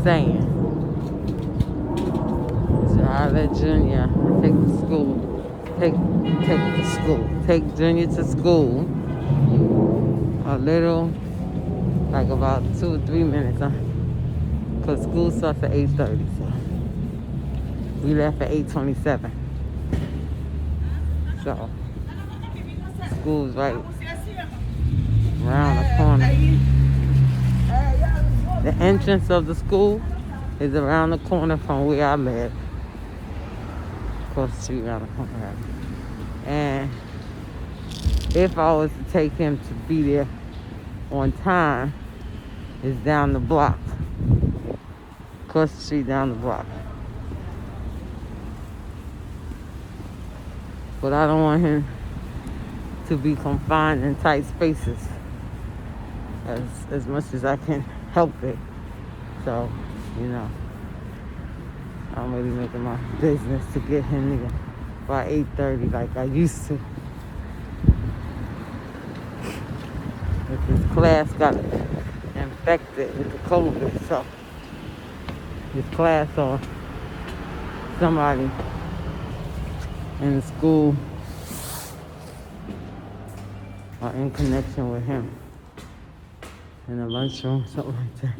saying, so I let Junior take take Junior to school a little, like about 2 or 3 minutes, because school starts at 8:30, so we left at 8:27. So school's right around the corner. The entrance of the school is around the corner from where I live. Across the street around the corner. And if I was to take him to be there on time, it's down the block. Across the street down the block. But I don't want him to be confined in tight spaces as much as I can help it. So, I'm really making my business to get him there by 8:30 like I used to. If his class got infected with the COVID, so his class or somebody in the school or in connection with him in the lunchroom, something like that.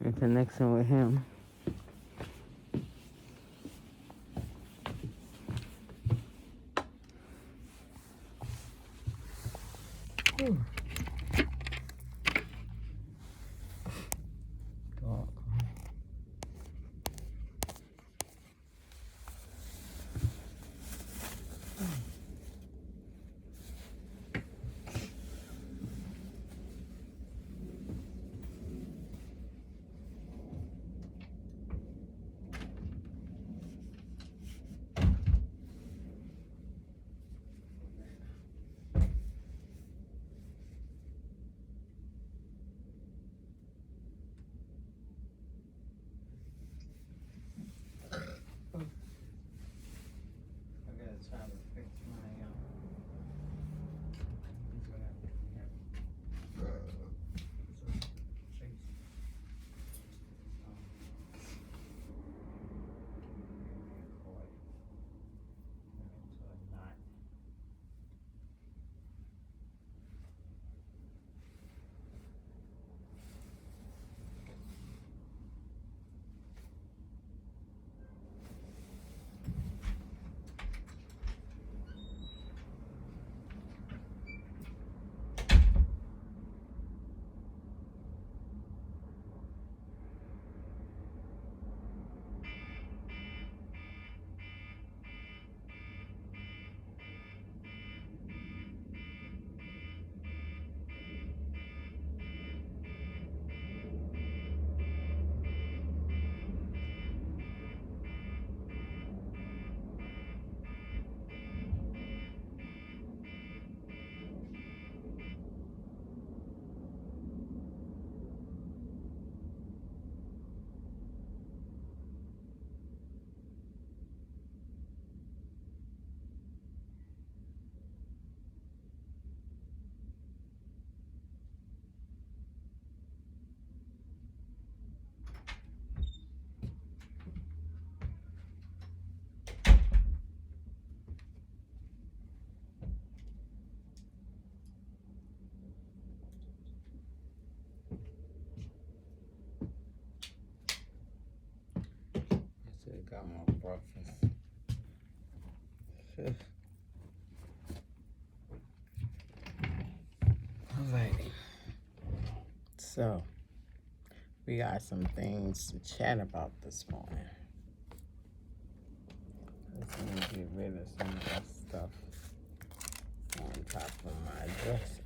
In connection with him. Whew. Dark. Got my breakfast. Alrighty. So, we got some things to chat about this morning. Let's get rid of some of that stuff on top of my dresser.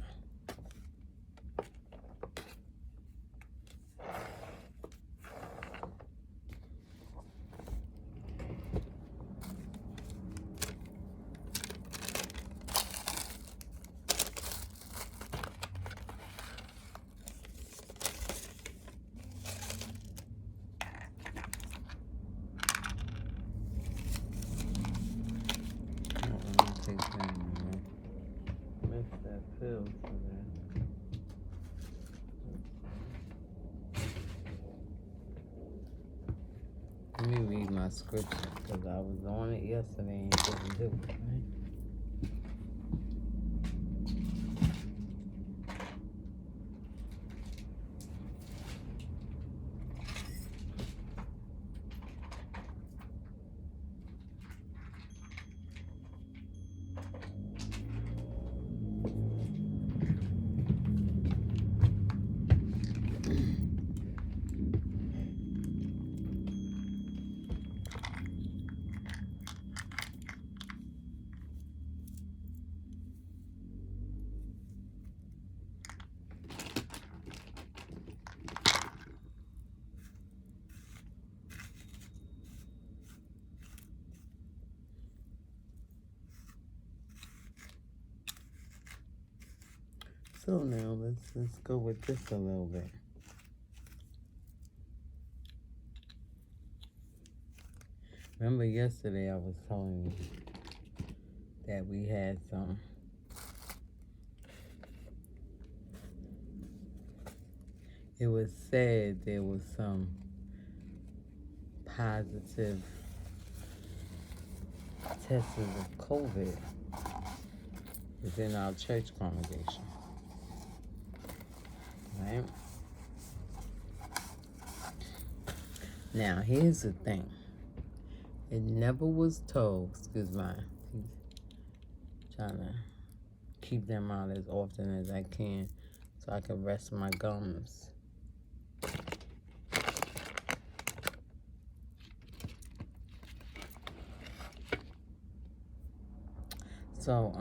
take that, man. Missed that pill today. Let me read my scripture because I was on it yesterday and didn't do it, right? So now let's go with this a little bit. Remember yesterday I was telling you that we had some it was said there was some positive tests of COVID within our church congregation. Right? Now, here's the thing. It never was told, excuse my, trying to keep them out as often as I can so I can rest my gums. So,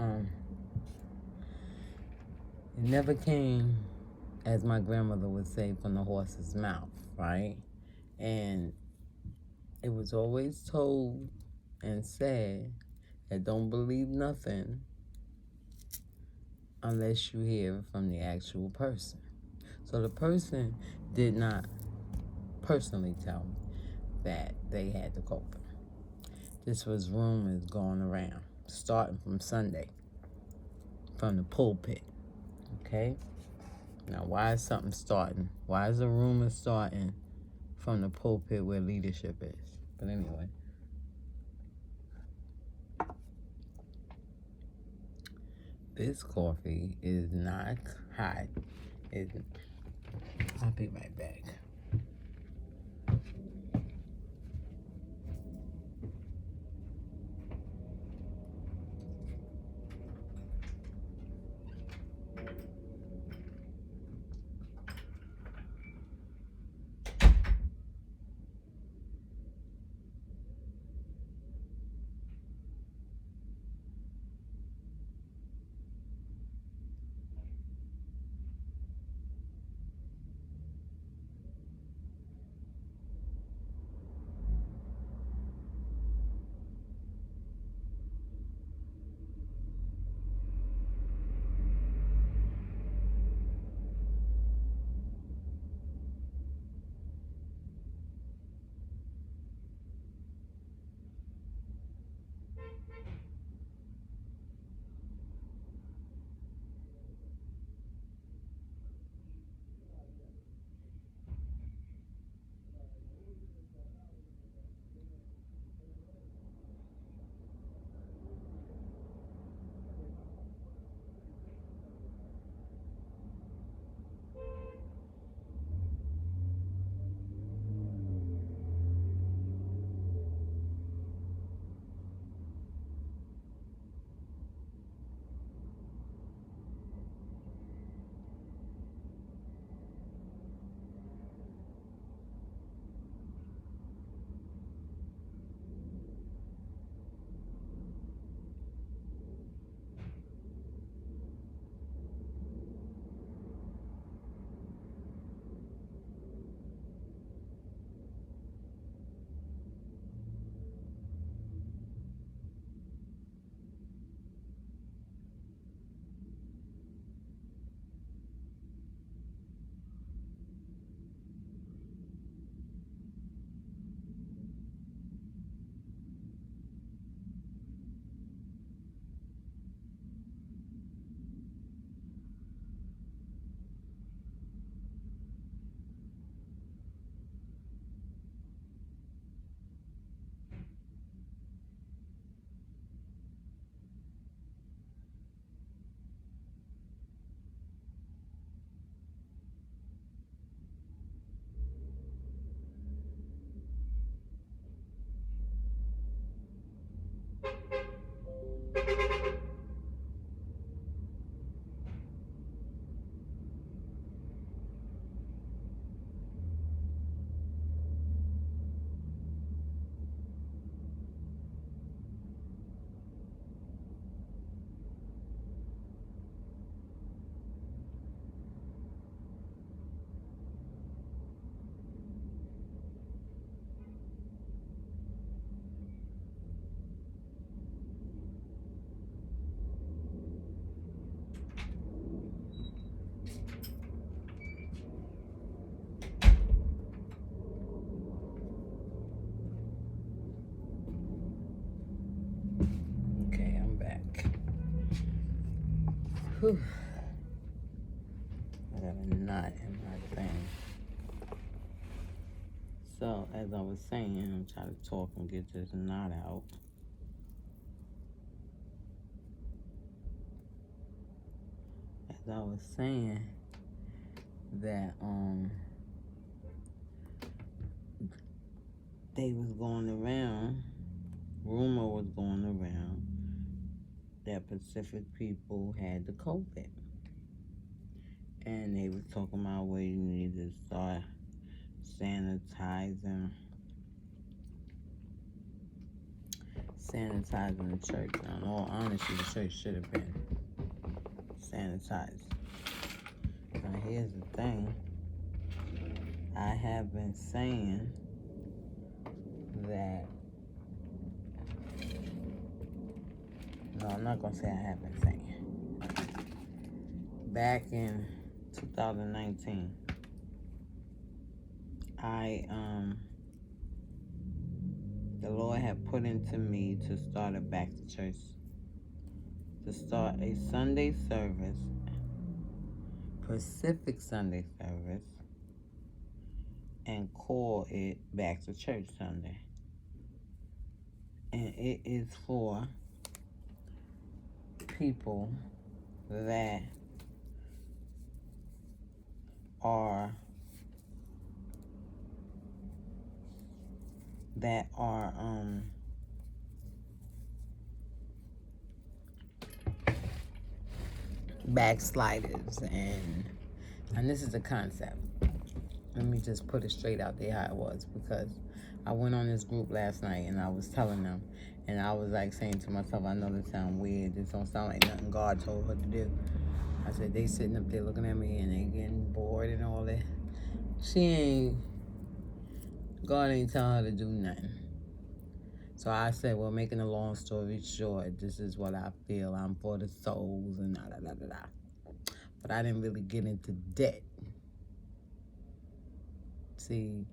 it never came, as my grandmother would say, from the horse's mouth, right? And it was always told and said that don't believe nothing unless you hear it from the actual person. So the person did not personally tell me that they had the COVID. This was rumors going around, starting from Sunday, from the pulpit, okay? Now, why is something starting? Why is a rumor starting from the pulpit where leadership is? But anyway. This coffee is not hot. I'll be right back. Okay, I'm back. Whew. I got a knot in my thing. So, as I was saying, I'm trying to talk and get this knot out. As I was saying, that they was going around, rumor was going around that Pacific people had the COVID. And they was talking about where you need to start sanitizing the church. Now, in all honesty, the church should have been sanitized. Now, here's the thing. I have been saying that, no, I'm not going to say I have been saying. Back in 2019, the Lord had put into me to start a Baptist church, to start a Sunday service, Pacific Sunday service, and call it Baptist Church Sunday. And it is for people that are backsliders, and this is the concept. Let me just put it straight out there how it was, because I went on this group last night and I was telling them, and I was like saying to myself, I know this sounds weird, this don't sound like nothing God told her to do. I said, they sitting up there looking at me and they getting bored and all that. God ain't telling her to do nothing. So I said, well, making a long story short, this is what I feel. I'm for the souls and da-da-da-da-da. But I didn't really get into debt. See,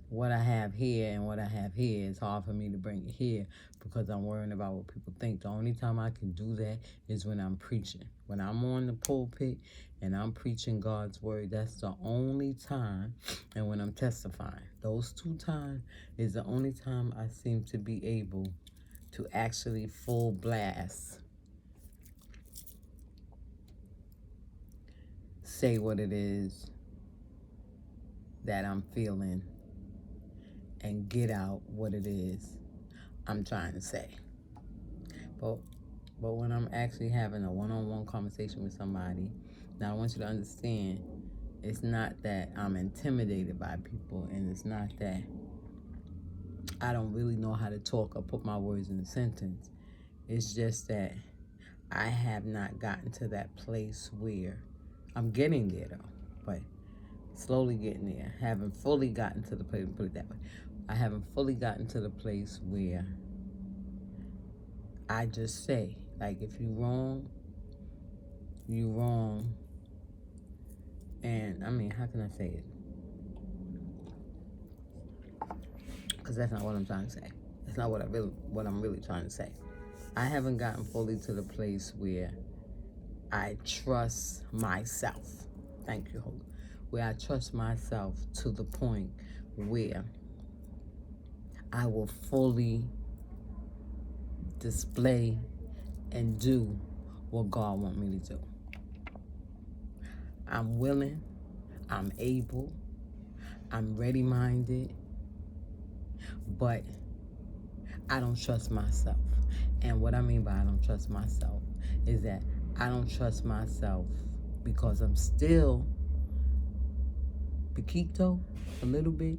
what I have here and what I have here is hard for me to bring it here because I'm worrying about what people think. The only time I can do that is when I'm preaching. When I'm on the pulpit and I'm preaching God's word, that's the only time. And when I'm testifying, those 2 times is the only time I seem to be able to actually full blast say what it is that I'm feeling and get out what it is I'm trying to say. But when I'm actually having a one-on-one conversation with somebody, now I want you to understand, it's not that I'm intimidated by people, and it's not that I don't really know how to talk or put my words in a sentence. It's just that I have not gotten to that place where I'm getting there, though, but slowly getting there. Haven't fully gotten to the place, put it that way. I haven't fully gotten to the place where I just say, like, if you wrong, you wrong. And I mean, how can I say it? Because that's not what I'm trying to say. That's not what I'm really trying to say. I haven't gotten fully to the place where I trust myself. Thank you, Holy. Where I trust myself to the point where I will fully display and do what God wants me to do. I'm willing, I'm able, I'm ready-minded, but I don't trust myself. And what I mean by I don't trust myself is that I don't trust myself because I'm still Piquito a little bit,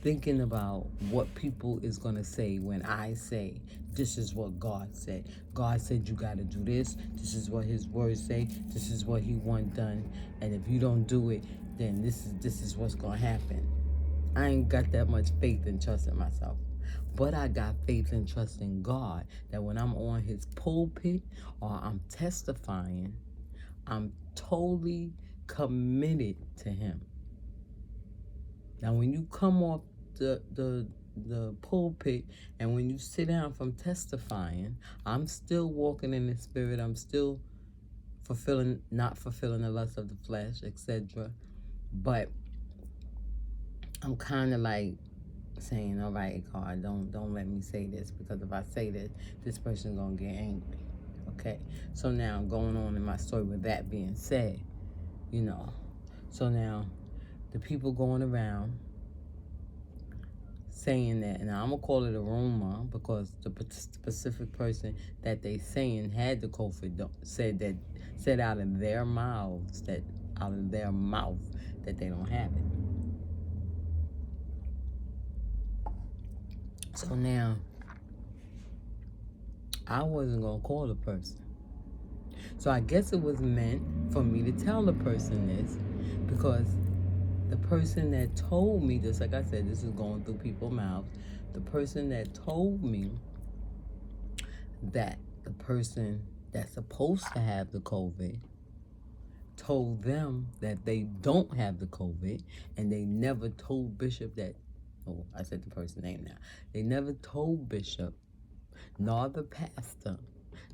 thinking about what people is going to say when I say, this is what God said. God said you got to do this. This is what his words say. This is what he want done. And if you don't do it, then this is what's going to happen. I ain't got that much faith and trust in myself. But I got faith and trust in God that when I'm on his pulpit or I'm testifying, I'm totally committed to him. Now, when you come off the pulpit and when you sit down from testifying, I'm still walking in the spirit. I'm still not fulfilling the lust of the flesh, etc. But I'm kind of like saying, all right, God, don't let me say this, because if I say this person's gonna get angry. Okay, so now going on in my story with that being said, so now the people going around saying that, and I'm gonna call it a rumor because the specific person that they saying had the COVID said out of their mouth that they don't have it. So now I wasn't gonna call the person. So I guess it was meant for me to tell the person this, because the person that told me this, like I said, this is going through people's mouths. The person that told me that the person that's supposed to have the COVID told them that they don't have the COVID, and they never told Bishop that, oh, I said the person's name now. They never told Bishop, nor the pastor,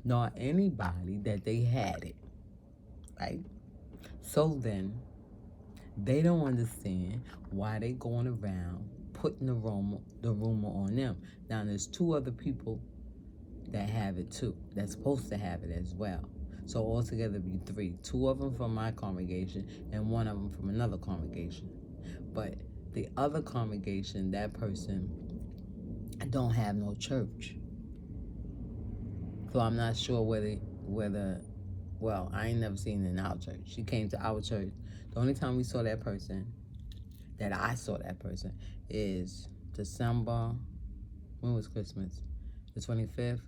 nor anybody that they had it, right? So then, they don't understand why they going around putting the rumor on them. Now, there's 2 other people that have it too, that's supposed to have it as well. So altogether be 3. 2 of them from my congregation and 1 of them from another congregation. But the other congregation, that person don't have no church. So I'm not sure whether well, I ain't never seen it in our church. She came to our church. The only time we saw that person, that I saw that person, is December, when was Christmas? The 25th.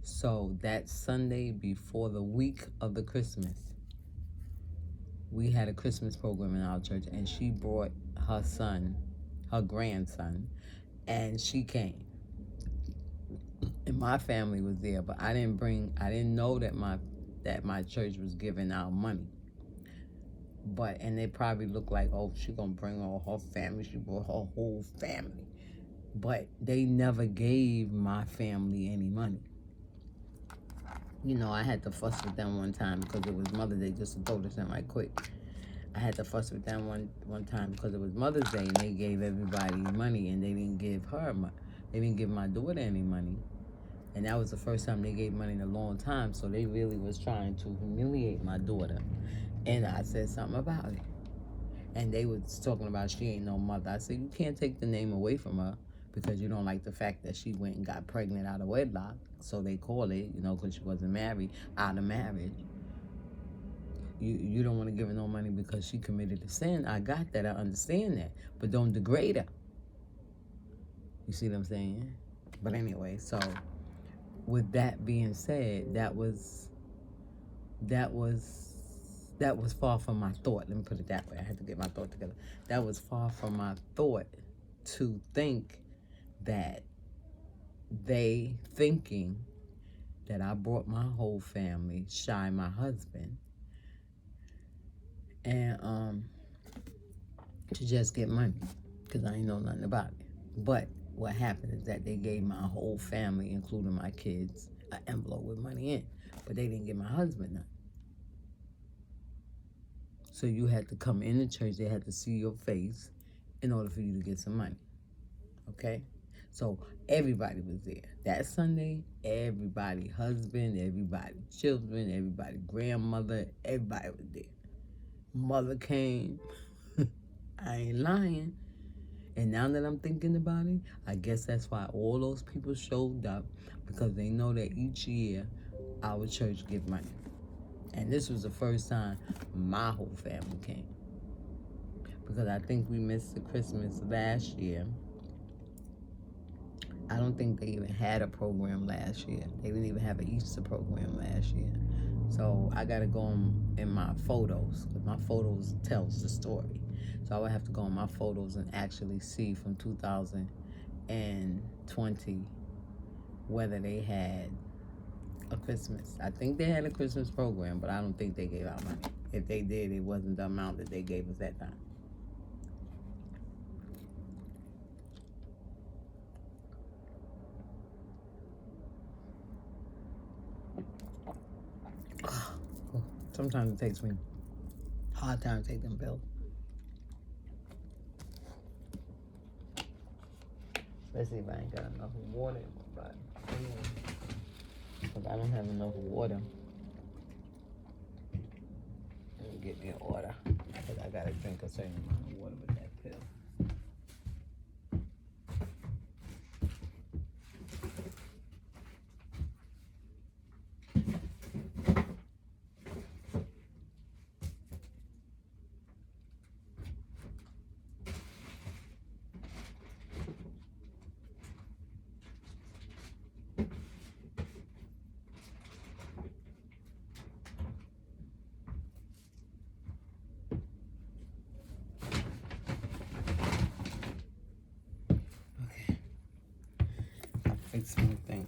So that Sunday before the week of the Christmas, we had a Christmas program in our church, and she brought her son, her grandson, and she came. And my family was there, but I didn't know that my church was giving out money. And they probably looked like, oh, she gonna bring all her family. She brought her whole family. But they never gave my family any money. I had to fuss with them one time because it was Mother's Day, just to throw this in right quick. I had to fuss with them one time because it was Mother's Day, and they gave everybody money, and they didn't give they didn't give my daughter any money. And that was the first time they gave money in a long time, so they really was trying to humiliate my daughter. And I said something about it. And they was talking about she ain't no mother. I said, you can't take the name away from her because you don't like the fact that she went and got pregnant out of wedlock. So they call it, because she wasn't married, out of marriage. You don't want to give her no money because she committed a sin. I got that. I understand that. But don't degrade her. You see what I'm saying? But anyway, so with that being said, that was far from my thought. Let me put it that way. I had to get my thought together. That was far from my thought to think that they thinking that I brought my whole family, shy my husband, and to just get money, because I ain't know nothing about it. But what happened is that they gave my whole family, including my kids, an envelope with money in, but they didn't give my husband nothing. So you had to come in the church, they had to see your face in order for you to get some money, okay? So everybody was there. That Sunday, everybody, husband, everybody, children, everybody, grandmother, everybody was there. Mother came. I ain't lying. And now that I'm thinking about it, I guess that's why all those people showed up, because they know that each year our church give money. And this was the first time my whole family came, because I think we missed the Christmas last year. I don't think they even had a program last year. They didn't even have an Easter program last year. So I got to go in my photos, because my photos tells the story. So I would have to go in my photos and actually see from 2020 whether they had a Christmas. I think they had a Christmas program, but I don't think they gave out money. If they did, it wasn't the amount that they gave us that time. Sometimes it takes me a hard time to take them pills. Especially if I ain't got enough water in my body. Because I don't have enough water. Let me get me an order. Because I got to drink a certain amount of water with that pill. Fix my thing.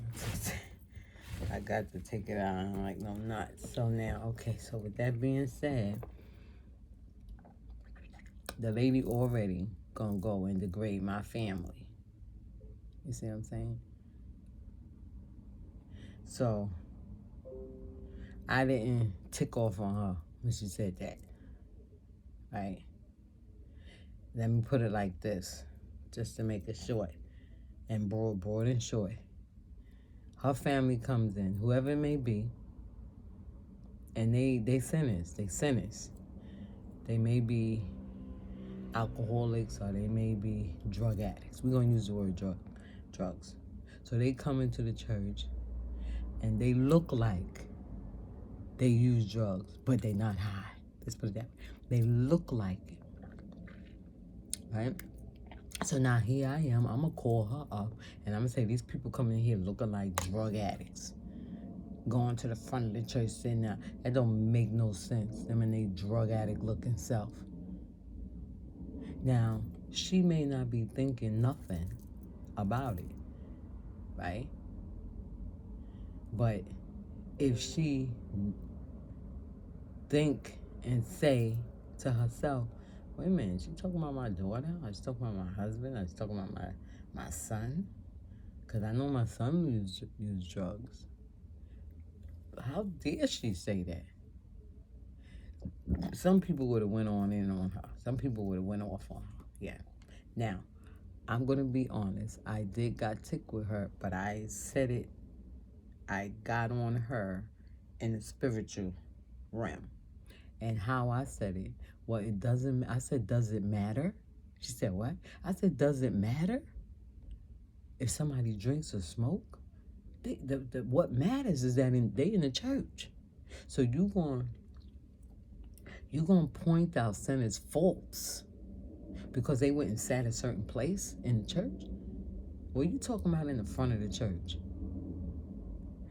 I got to take it out. I'm like, no, not. So now, okay, so with that being said, the lady already gonna go and degrade my family. You see what I'm saying? So I didn't tick off on her when she said that. Right? Let me put it like this, just to make it short and broad and short. Her family comes in, whoever it may be, and they sinners. They sinners. They may be alcoholics, or they may be drug addicts. We're going to use the word drugs. So they come into the church, and they look like they use drugs, but they're not high. Let's put it that way. They look like it, right? So now here I am. I'm going to call her up, and I'm going to say, these people coming in here looking like drug addicts, going to the front of the church sitting there. That don't make no sense. Them and they drug addict looking self. Now, she may not be thinking nothing about it, right? But if she think and say to herself, wait a minute, she talking about my daughter? Or she talking about my husband? Or she talking about my son? Because I know my son used drugs. How dare she say that? Some people would have went on in on her. Some people would have went off on her. Yeah. Now, I'm going to be honest. I got ticked with her, but I said it. I got on her in the spiritual realm. And how I said it, well, it doesn't, I said, does it matter? She said, what? I said, does it matter if somebody drinks or smoke? What matters is that they in the church. So you going to point out sinners' faults because they went and sat a certain place in the church? What are you talking about in the front of the church?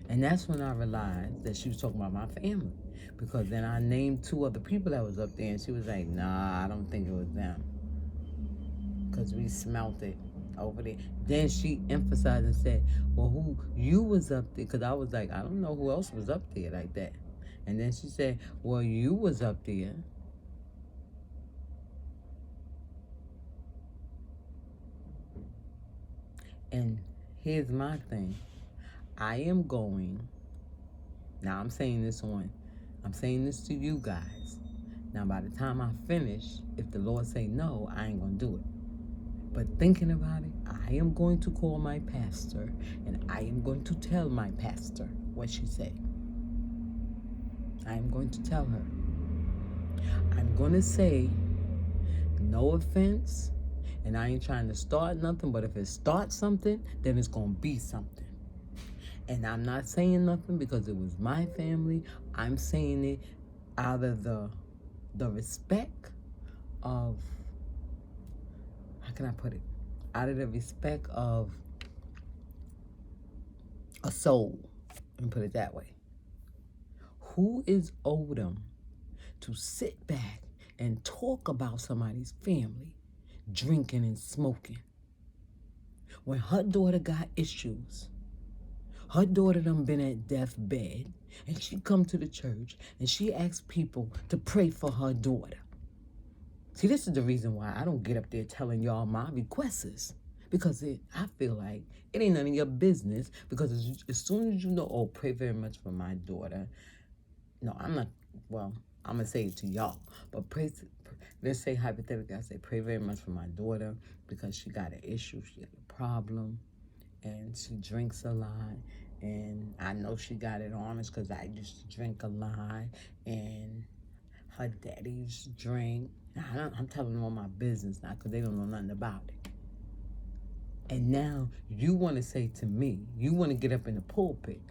And that's when I realized that she was talking about my family. Because then I named 2 other people that was up there, and she was like, nah, I don't think it was them. Because we smelt it over there. Then she emphasized and said, well, who you was up there? Because I was like, I don't know who else was up there like that. And then she said, well, you was up there. And here's my thing. I am going, now I'm saying this to you guys. Now, by the time I finish, if the Lord say no, I ain't going to do it. But thinking about it, I am going to call my pastor, and I am going to tell my pastor what she said. I am going to tell her. I'm going to say, no offense, And I ain't trying to start nothing, but if it starts something, then it's going to be something. And I'm not saying nothing because it was my family. I'm saying it out of the respect of, how can I put it? Out of the respect of a soul, and put it that way. Who is Odom to sit back and talk about somebody's family drinking and smoking when her daughter got issues? Her daughter done been at deathbed, and she come to the church and she asks people to pray for her daughter. See, this is the reason why I don't get up there telling y'all my requests. Because I feel like it ain't none of your business. Because as soon as you know, oh, pray very much for my daughter. No, I'm not, well, I'm going to say it to y'all. But let's say hypothetically, I say, pray very much for my daughter because she got an issue, she got a problem, and she drinks a lot. And I know she got it honest because I used to drink a lot. And her daddy used to drink. I'm telling them all my business now because they don't know nothing about it. And now you want to say to me, you want to get up in the pulpit.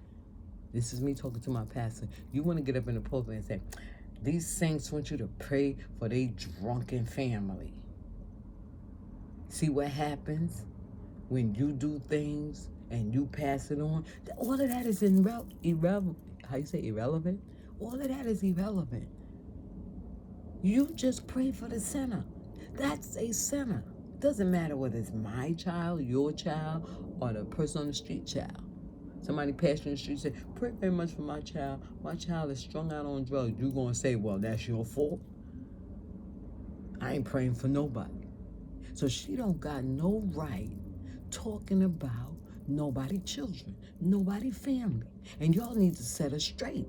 This is me talking to my pastor. You want to get up in the pulpit and say, these saints want you to pray for their drunken family. See what happens when you do things and you pass it on? All of that is irrelevant. How you say irrelevant? All of that is irrelevant. You just pray for the sinner. That's a sinner. Doesn't matter whether it's my child, your child, or the person on the street child. Somebody passed you in the street and say, pray very much for my child. My child is strung out on drugs. You're going to say, well, that's your fault. I ain't praying for nobody. So she don't got no right talking about nobody children, nobody family. And y'all need to set her straight.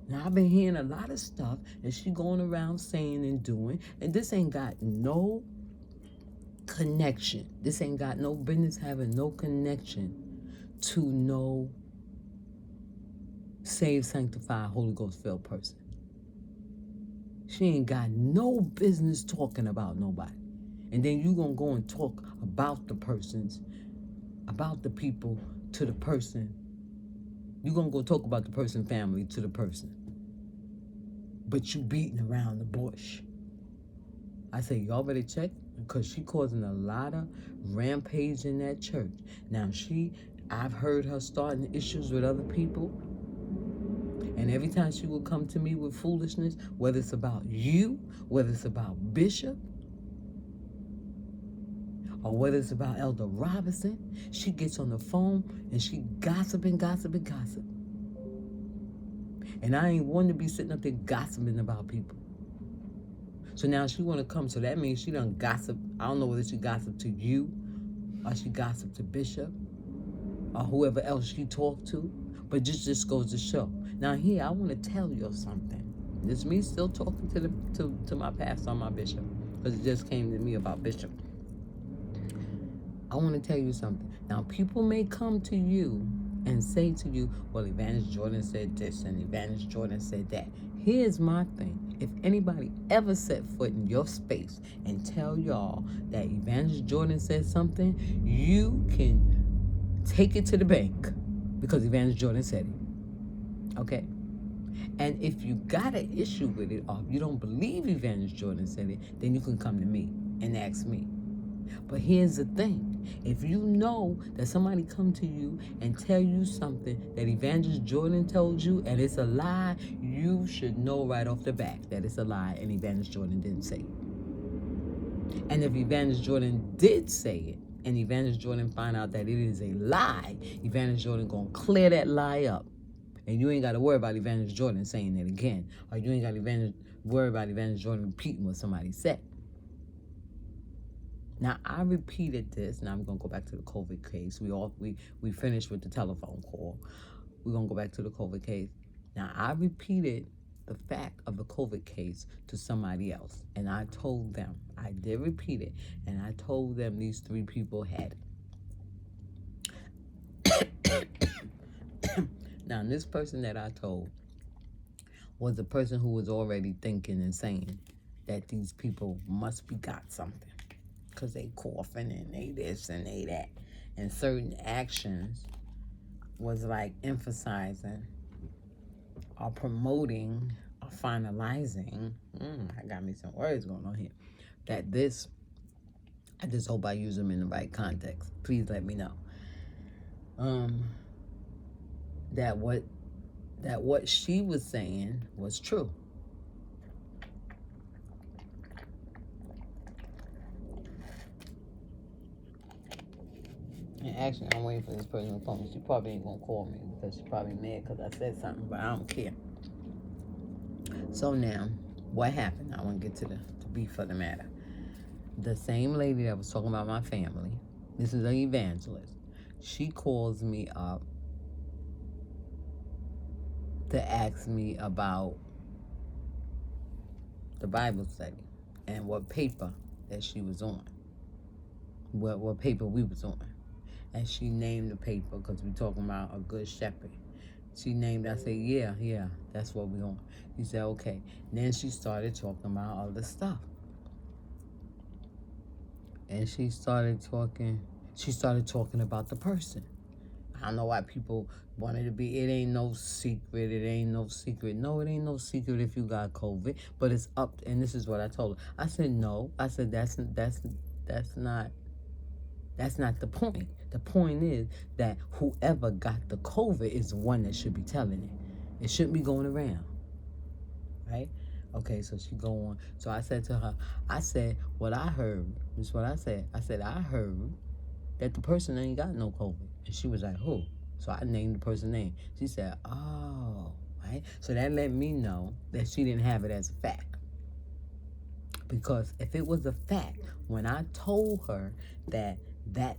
Now, I've been hearing a lot of stuff that she going around saying and doing, and this ain't got no connection. This ain't got no business having no connection to no saved, sanctified, Holy Ghost filled person. She ain't got no business talking about nobody. And then you gonna go and talk about the persons, about the people to the person. You gonna go talk about the person family to the person. But you beating around the bush. I say, y'all better check, because she causing a lot of rampage in that church. Now I've heard her starting issues with other people. And every time she will come to me with foolishness, whether it's about you, whether it's about Bishop, or whether it's about Elder Robinson, she gets on the phone and she gossip. And I ain't one to be sitting up there gossiping about people. So now she want to come, so that means she done gossip. I don't know whether she gossiped to you, or she gossiped to Bishop, or whoever else she talked to. But just goes to show. Now here, I want to tell you something. This is me still talking to my pastor or my bishop, because it just came to me about Bishop. I want to tell you something. Now, people may come to you and say to you, well, Evangelist Jordan said this and Evangelist Jordan said that. Here's my thing. If anybody ever set foot in your space and tell y'all that Evangelist Jordan said something, you can take it to the bank because Evangelist Jordan said it. Okay? And if you got an issue with it, or if you don't believe Evangelist Jordan said it, then you can come to me and ask me. But here's the thing. If you know that somebody come to you and tell you something that Evangelist Jordan told you and it's a lie, you should know right off the bat that it's a lie and Evangelist Jordan didn't say it. And if Evangelist Jordan did say it and Evangelist Jordan find out that it is a lie, Evangelist Jordan gonna clear that lie up. And you ain't got to worry about Evangelist Jordan saying it again. Or you ain't got to worry about Evangelist Jordan repeating what somebody said. Now, I repeated this. Now, I'm going to go back to the COVID case. We finished with the telephone call. We're going to go back to the COVID case. Now, I repeated the fact of the COVID case to somebody else. And I told them, I did repeat it, and I told them these 3 people had it. Now, this person that I told was the person who was already thinking and saying that these people must be got something. because they coughing and they this and they that. And certain actions was like emphasizing or promoting or finalizing. I got me some words going on here. That this, I just hope I use them in the right context. Please let me know. That what she was saying was true. And actually, I'm waiting for this person to call me. She probably ain't gonna call me because she's probably mad because I said something, but I don't care. So now, what happened? I want to get to the beef of the matter. The same lady that was talking about my family, this is an evangelist. She calls me up to ask me about the Bible study and what paper that she was on, what paper we was on. And she named the paper because we talking about a good shepherd. She named, I said, yeah, that's what we on. She said, okay. Then she started talking about other stuff. And she started talking about the person. I don't know why people wanted to be, it ain't no secret. No, it ain't no secret if you got COVID, but it's up, and this is what I told her. I said, no. I said, that's not the point. The point is that whoever got the COVID is the one that should be telling it. It shouldn't be going around, right? Okay, so she go on. So I said to her, I said, what I heard, this is what I said. I said, I heard that the person ain't got no COVID. And she was like, who? So I named the person's name. She said, oh, right? So that let me know that she didn't have it as a fact. Because if it was a fact, when I told her that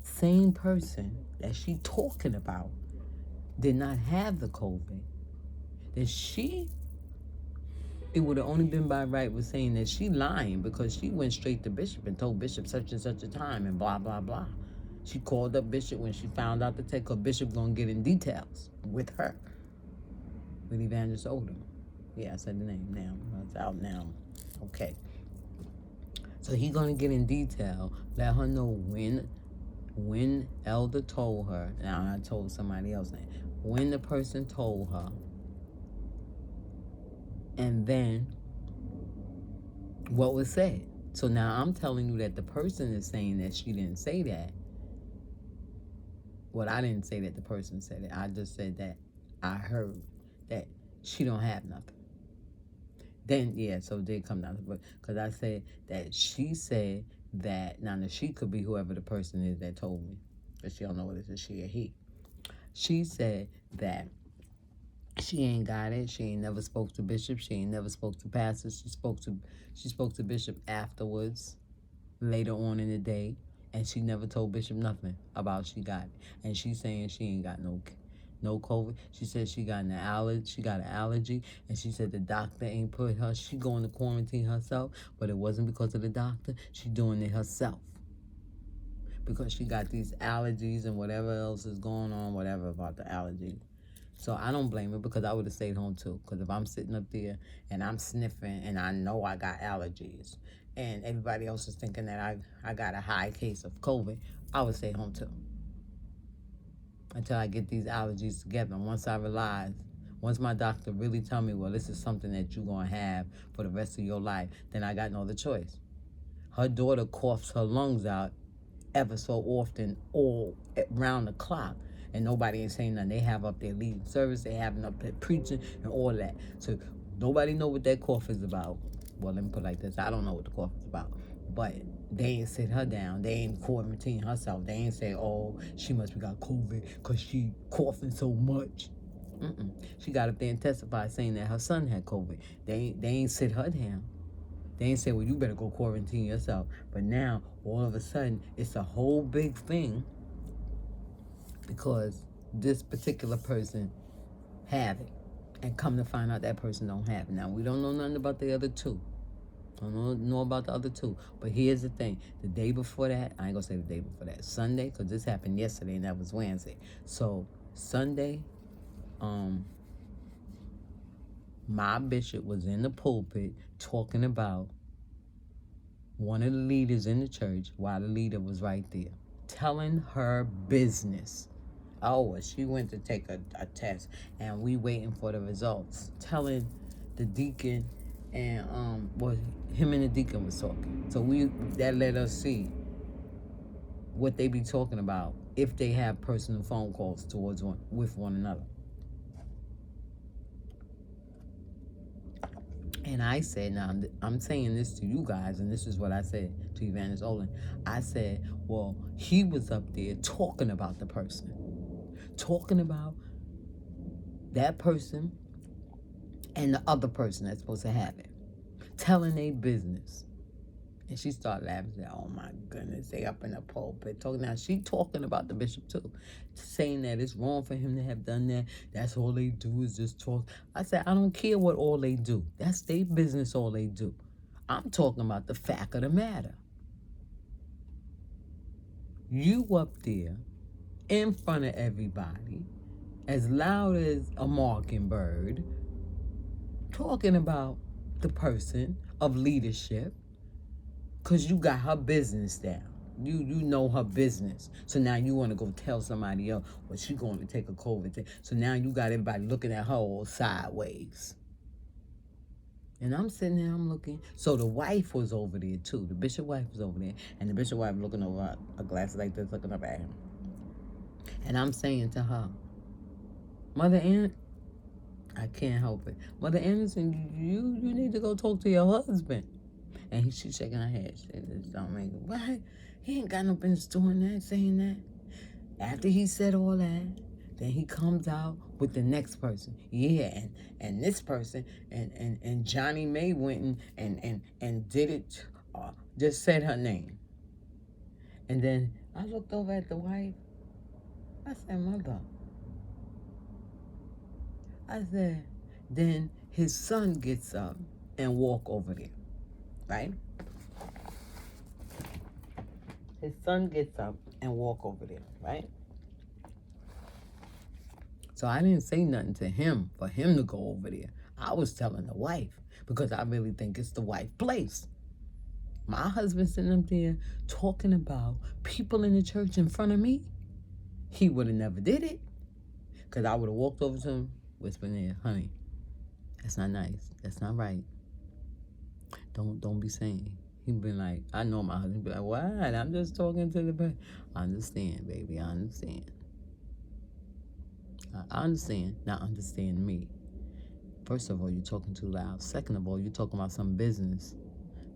same person that she talking about did not have the COVID, then it would have only been by right with saying that she lying, because she went straight to Bishop and told Bishop such and such a time and blah, blah, blah. She called up Bishop when she found out the take, because Bishop gonna get in details with her, with Evangelist Odom. Yeah, I said the name now. It's out now. Okay. So he gonna get in detail, let her know when Elder told her. Now I told somebody else name. When the person told her, and then what was said. So now I'm telling you that the person is saying that she didn't say that. Well, I didn't say that the person said it. I just said that I heard that she don't have nothing. Then, yeah, so it did come down to it. Because I said that she said that, now the she could be whoever the person is that told me. But she don't know whether it's a she or he. She said that she ain't got it. She ain't never spoke to Bishop. She ain't never spoke to pastors. She spoke to Bishop afterwards, later on in the day, and she never told Bishop nothing about she got it. And she's saying she ain't got no COVID. She said she got an allergy, and she said the doctor ain't put her. She going to quarantine herself, but it wasn't because of the doctor. She doing it herself because she got these allergies and whatever else is going on, whatever about the allergies. So I don't blame her, because I would have stayed home too. Because if I'm sitting up there and I'm sniffing and I know I got allergies and everybody else is thinking that I got a high case of COVID, I would stay home too. Until I get these allergies together. And once my doctor really tell me, well, this is something that you're going to have for the rest of your life, then I got no other choice. Her daughter coughs her lungs out ever so often, all around the clock. And nobody ain't saying nothing. They have up there leading service. They having up there preaching and all that. So nobody know what that cough is about. Well, let me put it like this. I don't know what the cough is about. But they ain't sit her down. They ain't quarantine herself. They ain't say, oh, she must be got COVID because she coughing so much. She got up there and testified saying that her son had COVID. They ain't sit her down. They ain't say, well, you better go quarantine yourself. But now, all of a sudden, it's a whole big thing because this particular person have it. And come to find out that person don't have it. Now, we don't know nothing about the other two. Don't know about the other two. But here's the thing. The day before that, I ain't going to say the day before that. Sunday, because this happened yesterday and that was Wednesday. So, Sunday, my bishop was in the pulpit talking about one of the leaders in the church, while the leader was right there, telling her business. Oh, well, she went to take a test, and we waiting for the results. Telling the deacon, and well, him and the deacon was talking. So that let us see what they be talking about if they have personal phone calls with one another. And I said, now I'm saying this to you guys, and this is what I said to Evangelist Olin. I said, well, he was up there talking about the person, talking about that person and the other person that's supposed to have it, telling their business. And she started laughing. Said, oh my goodness, they up in the pulpit talking. Now she talking about the bishop too, saying that it's wrong for him to have done that. That's all they do is just talk. I said, I don't care what all they do. That's their business, all they do. I'm talking about the fact of the matter. You up there in front of everybody, as loud as a mockingbird, talking about the person of leadership, because you got her business down. You know her business. So now you want to go tell somebody else, well, she going to take a COVID test. So now you got everybody looking at her all sideways. And I'm sitting there, I'm looking. So the wife was over there too. The bishop wife was over there. And the bishop wife looking over a glass like this, looking up at him. And I'm saying to her, Mother Ann, I can't help it. Mother Anderson, you need to go talk to your husband. And she's shaking her head. She said, this don't make it. What? He ain't got no business doing that, saying that. After he said all that, then he comes out with the next person. Yeah, and this person, and Johnny May went and did it, just said her name. And then I looked over at the wife. I said, Mother. I said, then his son gets up and walk over there. Right? His son gets up and walk over there, right? So I didn't say nothing to him for him to go over there. I was telling the wife because I really think it's the wife's place. My husband sitting up there talking about people in the church in front of me, he would have never did it. Because I would have walked over to him, whispering there, honey, that's not nice. That's not right. Don't be saying. He'd be like, I know my husband. He'd be like, what? I'm just talking to the person. I understand, baby. I understand. I understand. Not understand me. First of all, you're talking too loud. Second of all, you're talking about some business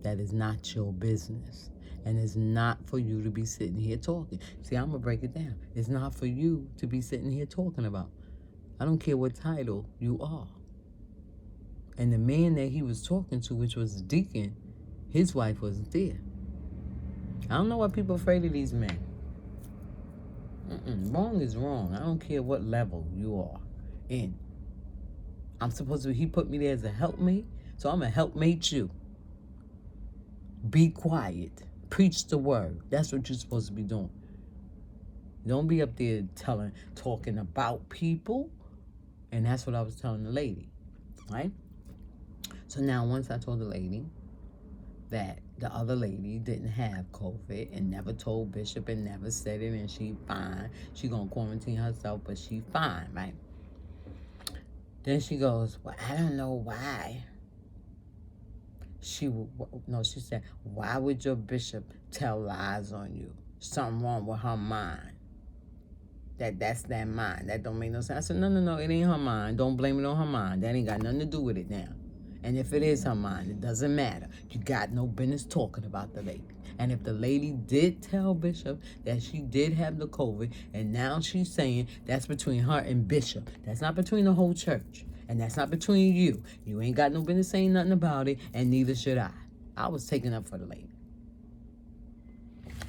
that is not your business. And it's not for you to be sitting here talking. See, I'm going to break it down. It's not for you to be sitting here talking about. I don't care what title you are. And the man that he was talking to, which was the deacon, his wife wasn't there. I don't know why people are afraid of these men. Wrong is wrong. I don't care what level you are in. I'm supposed to, he put me there as a helpmate, so I'm a helpmate you. Be quiet. Preach the word. That's what you're supposed to be doing. Don't be up there talking about people. And that's what I was telling the lady, right? So now once I told the lady that the other lady didn't have COVID and never told Bishop and never said it and she fine. She gonna quarantine herself, but she fine, right? Then she goes, well, I don't know why. She said, why would your bishop tell lies on you? Something wrong with her mind. That's that mind. That don't make no sense. I said, no, it ain't her mind. Don't blame it on her mind. That ain't got nothing to do with it now. And if it is her mind, it doesn't matter. You got no business talking about the lady. And if the lady did tell Bishop that she did have the COVID, and now she's saying that's between her and Bishop. That's not between the whole church. And that's not between you. You ain't got no business saying nothing about it, and neither should I. I was taking up for the lady.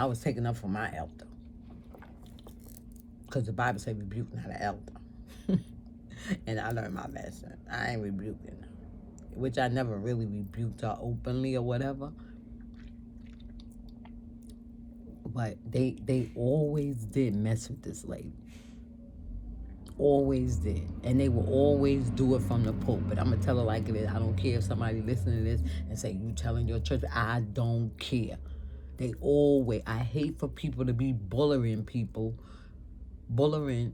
I was taking up for my elder. Because the Bible says rebuke not an elder. And I learned my lesson. I ain't rebuking her. Which I never really rebuked her openly or whatever. But they always did mess with this lady. always did. And they will always do it from the pulpit. I'm going to tell her like it is. I don't care if somebody listening to this and say, you telling your church. I don't care. They always, I hate for people to be bullying people. Bullying.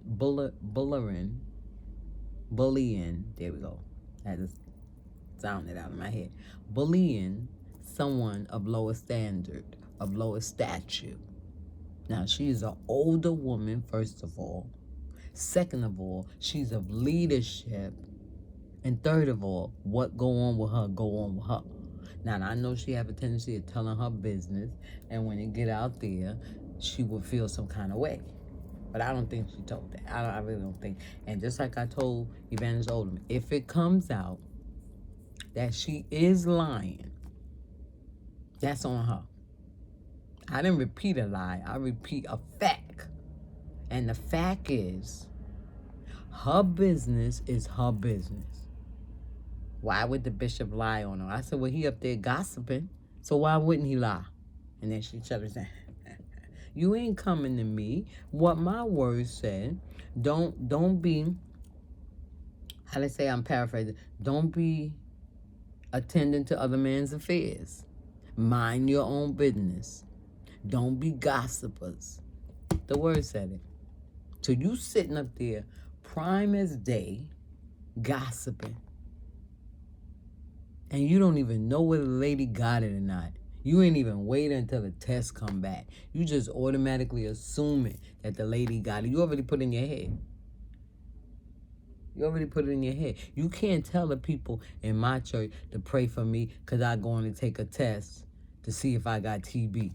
There we go. I just sounded out of my head. Bullying someone of lower standard, of lower stature. Now, she's an older woman, first of all. Second of all, she's of leadership. And third of all, what go on with her, go on with her. Now, I know she have a tendency of telling her business, and when it get out there, she will feel some kind of way. But I don't think she told that. I really don't think. And just like I told Evangelist Oldham, if it comes out that she is lying, that's on her. I didn't repeat a lie. I repeat a fact. And the fact is, her business is her business. Why would the bishop lie on her? I said, well, he up there gossiping, so why wouldn't he lie? And then she shut her down. You ain't coming to me. What my words said, don't be, how they say, I'm paraphrasing, don't be attending to other men's affairs. Mind your own business. Don't be gossipers. The word said it. So you sitting up there, prime as day, gossiping. And you don't even know whether the lady got it or not. You ain't even waiting until the test come back. You just automatically assuming that the lady got it. You already put it in your head. You already put it in your head. You can't tell the people in my church to pray for me because I going to take a test to see if I got TB.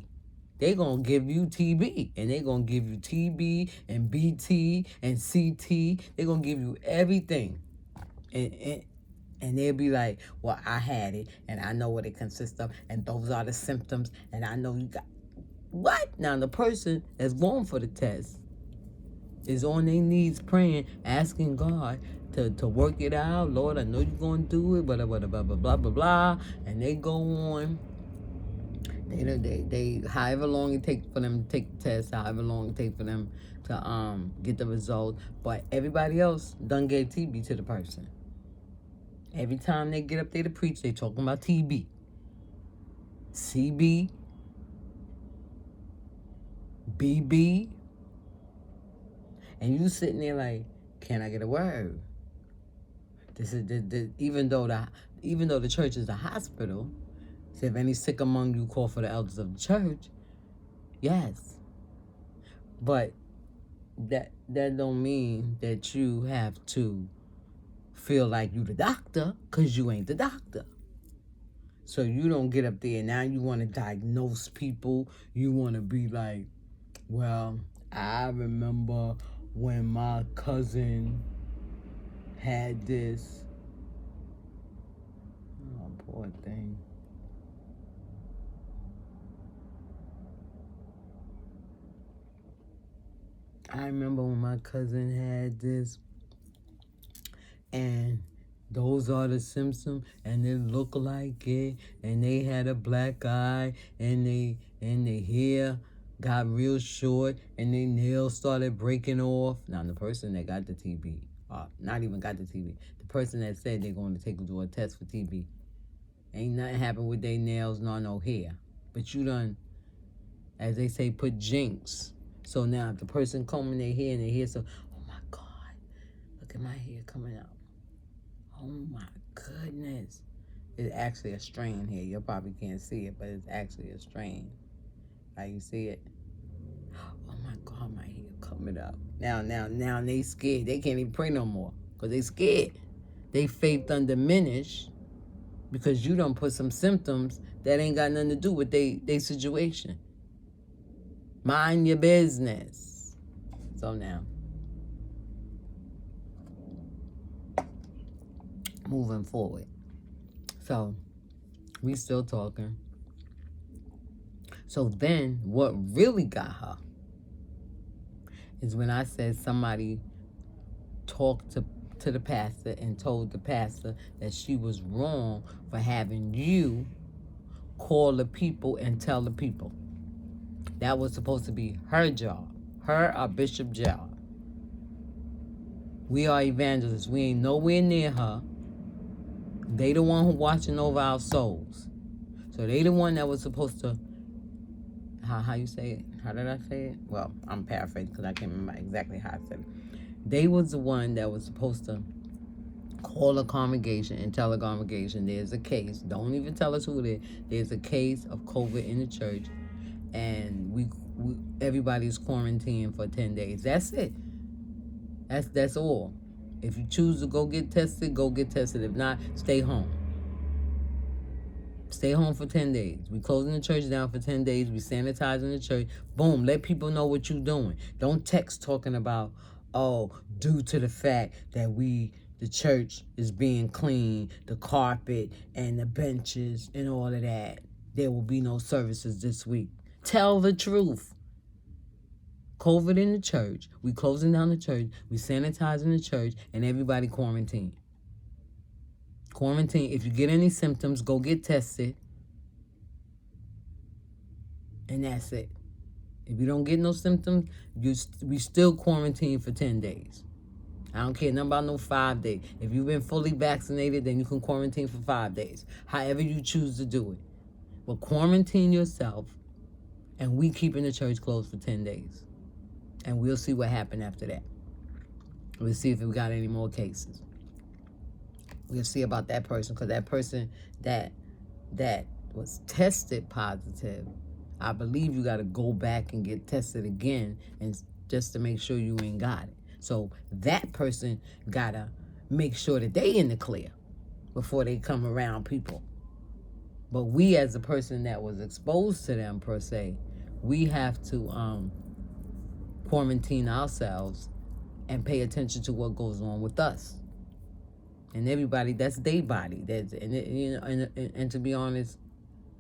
They going to give you TB, and they going to give you TB and BT and CT. They going to give you everything. And they'll be like, well, I had it, and I know what it consists of, and those are the symptoms, and I know you got... What? Now, the person that's going for the test is on their knees praying, asking God to work it out. Lord, I know you're going to do it, blah, blah, blah, blah, blah, blah, blah. And they go on. They however long it takes for them to take the test, however long it takes for them to get the result. But everybody else done gave TB to the person. Every time they get up there to preach, they talking about TB, CB, BB, and you sitting there like, can I get a word? This is even though the church is a hospital. So if any sick among you, call for the elders of the church. Yes. But that don't mean that you have to feel like you the doctor, because you ain't the doctor. So you don't get up there, now you want to diagnose people. You want to be like, well, I remember when my cousin had this. Oh, poor thing. I remember when my cousin had this, and those are the symptoms, and it looked like it, and they had a black eye, and their hair got real short, and their nails started breaking off. Now, the person that got the TB, not even got the TB, the person that said they're going to take them to a test for TB, ain't nothing happened with their nails nor no hair. But you done, as they say, put jinx. So now if the person combing their hair and their hair, so, oh my God, look at my hair coming out. Oh my goodness. It's actually a strand here. You probably can't see it, but it's actually a strand. Like, you see it? Oh my God, my hair coming up. Now they scared. They can't even pray no more because they scared. They faith done diminished because you done put some symptoms that ain't got nothing to do with they situation. Mind your business. So now, moving forward. So, we still talking. So then, what really got her is when I said somebody talked to the pastor and told the pastor that she was wrong for having you call the people and tell the people. That was supposed to be her job, her or Bishop's job. We are evangelists. We ain't nowhere near her. They the one who watching over our souls. So they the one that was supposed to, how you say it? How did I say it? Well, I'm paraphrasing because I can't remember exactly how I said it. They was the one that was supposed to call a congregation and tell a congregation there's a case. Don't even tell us who it is. There's a case of COVID in the church, and we everybody's quarantined for 10 days. That's it. That's all. If you choose to go get tested, go get tested. If not, stay home. Stay home for 10 days. We closing the church down for 10 days. We sanitizing the church. Boom. Let people know what you're doing. Don't text talking about, oh, due to the fact that the church is being clean, the carpet and the benches and all of that, there will be no services this week. Tell the truth. COVID in the church. We closing down the church. We sanitizing the church, and everybody quarantined. Quarantine. If you get any symptoms, go get tested. And that's it. If you don't get no symptoms, we still quarantine for 10 days. I don't care nothing about no 5 days. If you've been fully vaccinated, then you can quarantine for 5 days. However you choose to do it. But quarantine yourself, and we keeping the church closed for 10 days. And we'll see what happened after that. We'll see if we got any more cases. We'll see about that person, because that person that was tested positive, I believe you got to go back and get tested again, and just to make sure you ain't got it. So that person got to make sure that they in the clear before they come around people. But we, as a person that was exposed to them per se, we have to quarantine ourselves and pay attention to what goes on with us. And everybody, that's their body. And to be honest,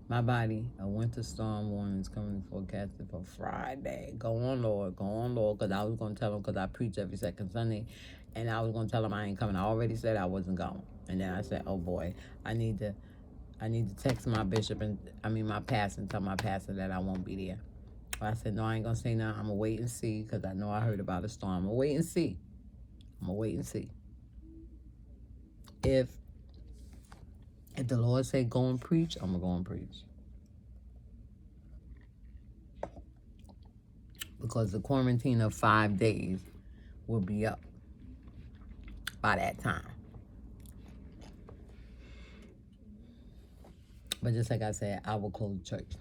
my body, a winter storm warning is coming forecasted for Friday. Go on, Lord, because I was going to tell them, because I preach every second Sunday, and I was going to tell them I ain't coming. I already said I wasn't going. And then I said, oh boy, I need to text my bishop, my pastor, and tell my pastor that I won't be there. I said, no, I ain't going to say nothing. I'm going to wait and see, because I know I heard about a storm. I'm going to wait and see. If the Lord say go and preach, I'm going to go and preach. Because the quarantine of 5 days will be up by that time. But just like I said, I will close the church.